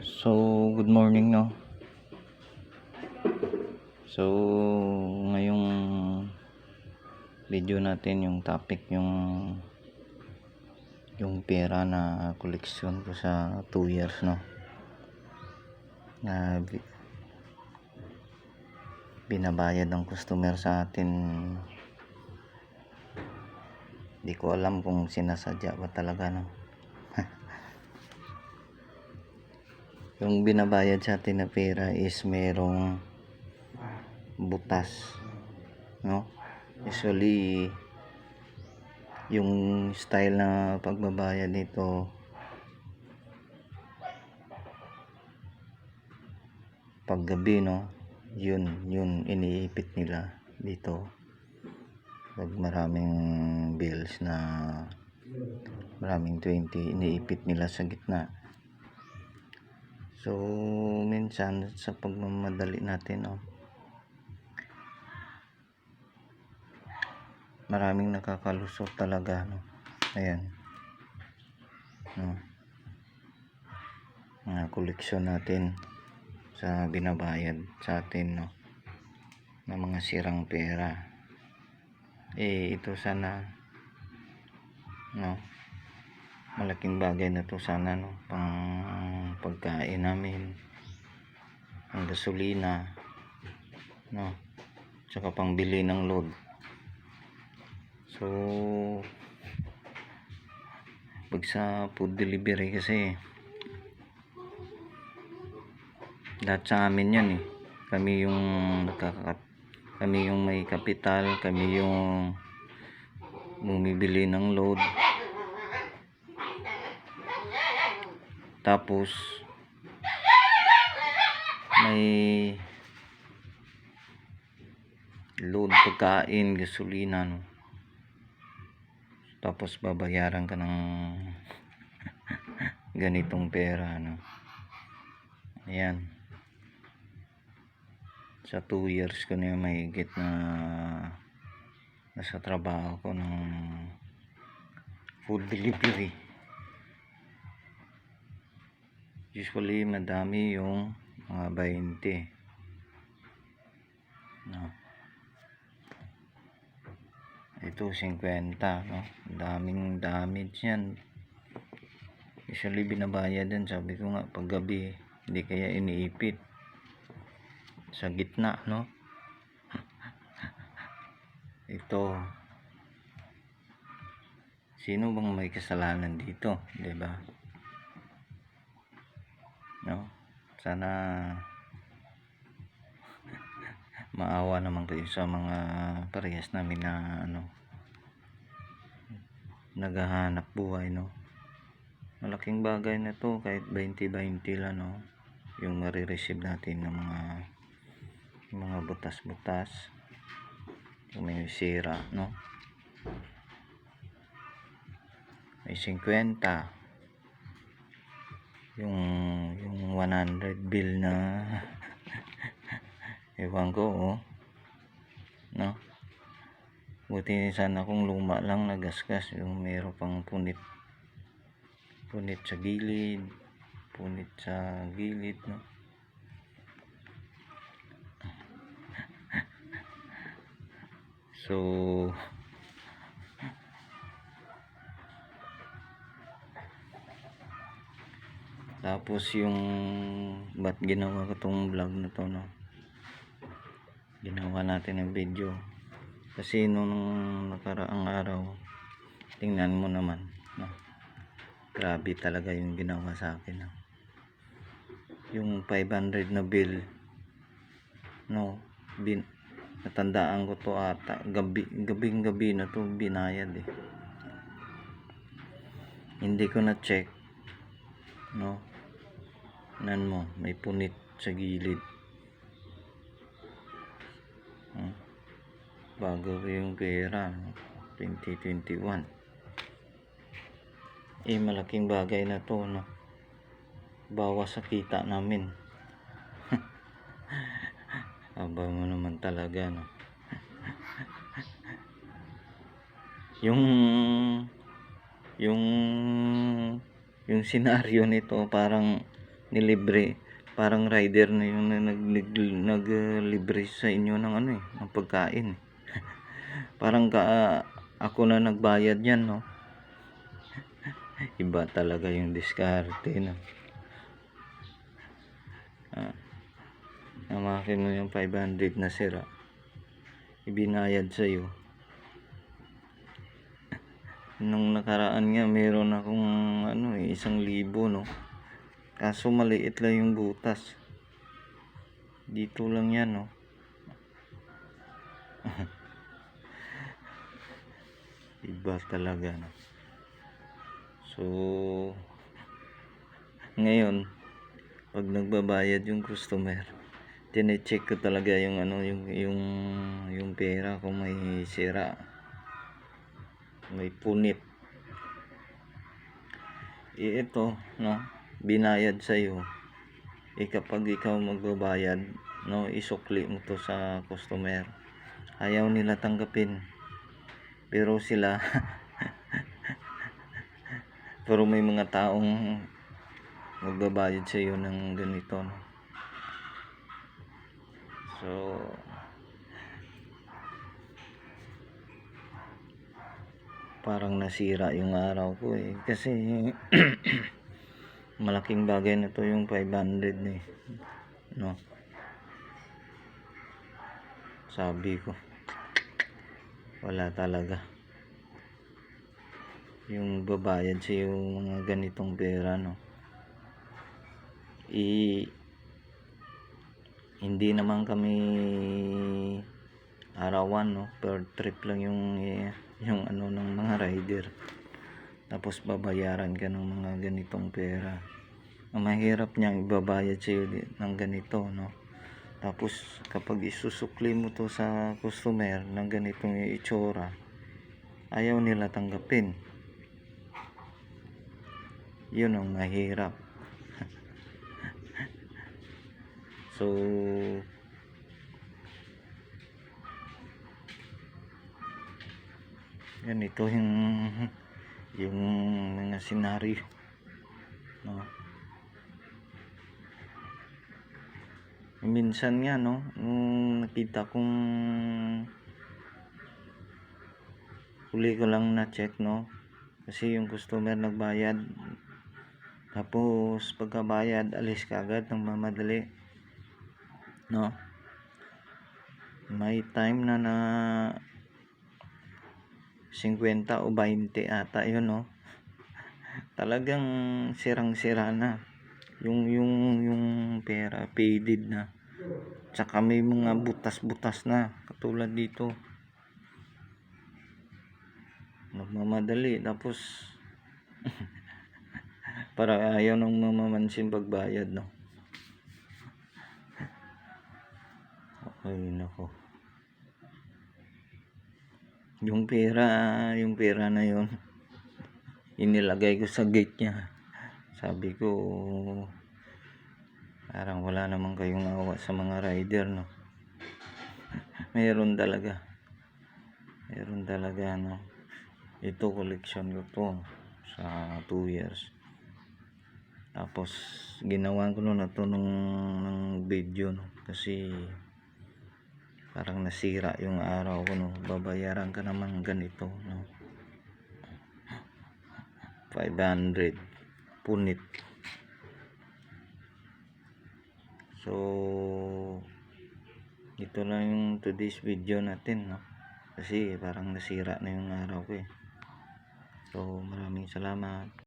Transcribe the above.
So, good morning, no? So, ngayong video natin yung topic yung pera na koleksyon ko sa 2 years, no? Na binabayad ng customer sa atin. Di ko alam kung sinasadya ba talaga, no? Yung binabayad sa atin na pera is merong butas, no? Usually yung style na pagbabayad nito, paggabi, no, yun iniipit nila dito pag maraming bills na maraming 20, iniipit nila sa gitna. So minsan sa pagmamadali natin, no, maraming nakakalusot talaga, no? Ayan, no, mga koleksyon natin sa binabayad sa atin, no, na mga sirang pera. Ito sana, no, malaking bagay na to sana, no, pang pagkain namin, ang gasolina, no, tsaka pangbili ng load. So pag sa food delivery kasi lahat sa amin yan, kami yung kami yung may kapital, kami yung bumibili ng load, tapos may load, pagkain, gasolina, no, tapos babayaran ka ng ganitong pera, no. Ayan, sa 2 years ko na yung mahigit na nasa trabaho ko ng food delivery. Usually madami yung mga 20, no, ito 50, no, daming damage yan. Usually binabayad din, sabi ko nga, pag gabi, hindi kaya iniipit sa gitna, no. Ito, sino bang may kasalanan dito, 'di ba? No, sana maawa naman kayo sa mga parehas namin na naghahanap buhay, no. Malaking bagay na to, kahit 20-20 lang, no, yung marireceive natin ng mga butas-butas, yung may sira, no. May 50, yung 100 bill na ewan ko, no. Buti sana kung luma lang, nagasgas, yung meron pang punit sa gilid, no. So tapos yung ba't ginawa ko tong vlog na to, no, ginawa natin ng video kasi nung nakaraang araw, tingnan mo naman, no, grabe talaga yung ginawa sa akin, no. Yung 500 na bill, no, natandaan ko to ata gabing-gabi na to binayad, hindi ko na check, no. Nan mo, may punit sa gilid, bago yung pera, 2021. Malaking bagay na to, no, bawas sa kita namin. Aba mo naman talaga, no. yung senaryo nito parang nilibre. Parang rider na yung naglibre sa inyo ng ano ng pagkain. Parang ako na nagbayad yan, no? Iba talaga yung diskarte, no? Namakin mo yung 500 na sira, ibinayad sa'yo. Nung nakaraan nga, meron akong 1,000, no? Kaso maliit lang yung butas. Dito lang yan, no? Iba talaga, no? So, ngayon, pag nagbabayad yung customer, tine-check ko talaga yung yung pera kung may sira, may punit. Ito, no, binayad sa'yo. Kapag ikaw magbabayad, no, isukli mo to sa customer. Ayaw nila tanggapin. Pero sila pero may mga taong magbabayad sa'yo ng ganito, no? So, parang nasira yung araw ko kasi malaking bagay na to yung 500 no? Sabi ko, wala talaga yung babayad sa yung mga ganitong pera, no? Hindi naman kami arawan, no? Per trip lang yung ng mga rider. Tapos babayaran ka ng mga ganitong pera. Ang mahirap niyang ibabayad sa'yo ng ganito, no? Tapos kapag isusukli mo to sa customer ng ganitong itsura, ayaw nila tanggapin. Yun ang mahirap. So, yan, ito yung mga senaryo, no? Minsan nga, no, nung nakita kong huli ko lang na check, no, kasi yung customer nagbayad, tapos pagkabayad alis kagad ng mamadali, no? May time na 50 o 20 ata yun, no? Talagang sirang-sira na yung pera, faded na, tsaka may mga butas-butas na katulad dito. Nagmamadali tapos para ayaw nang mamamansin pagbayad, no? Ay nako, yung pera na yun inilagay ko sa gate niya. Sabi ko, parang wala naman kayong awa sa mga rider, no? meron talaga, no? Ito collection ko to sa 2 years. Tapos ginawa ko na to ng video, no? Kasi parang nasira yung araw ko, no? Babayaran ka naman ganito, no? 500 punit. So, ito lang yung today's video natin, no? Kasi parang nasira na yung araw ko, So, maraming salamat.